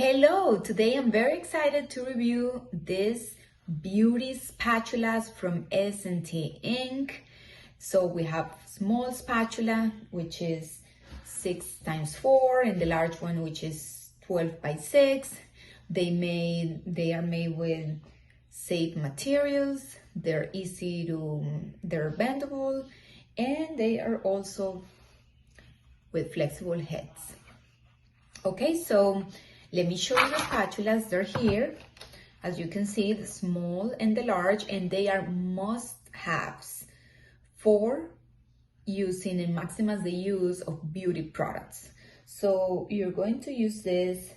Hello, today I'm very excited to review this beauty spatulas from S&T Inc. So we have small spatula, which is 6x4, and the large one, which is 12x6. They are made with safe materials. They're they're bendable, and they are also with flexible heads. Okay, so let me show you the spatulas. They're here. As you can see, the small and the large, and they are must-haves for using and maximize the use of beauty products. So you're going to use this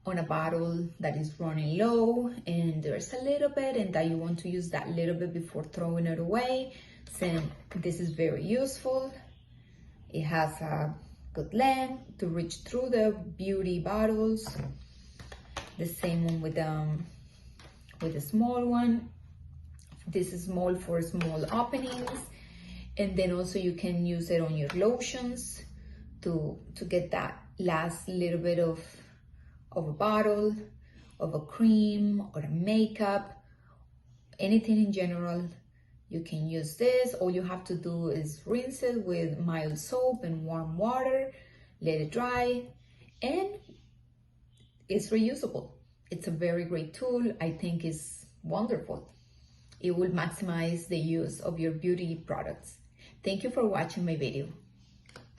on a bottle that is running low and there's a little bit, and that you want to use that little bit before throwing it away. So this is very useful. It has a good length to reach through the beauty bottles. The same one with the small one. This is small for small openings, and then also you can use it on your lotions to get that last little bit of a bottle, of a cream or a makeup, anything in general. You can use this. All you have to do is rinse it with mild soap and warm water, let it dry, and it's reusable. It's a very great tool. I think it's wonderful. It will maximize the use of your beauty products. Thank you for watching my video.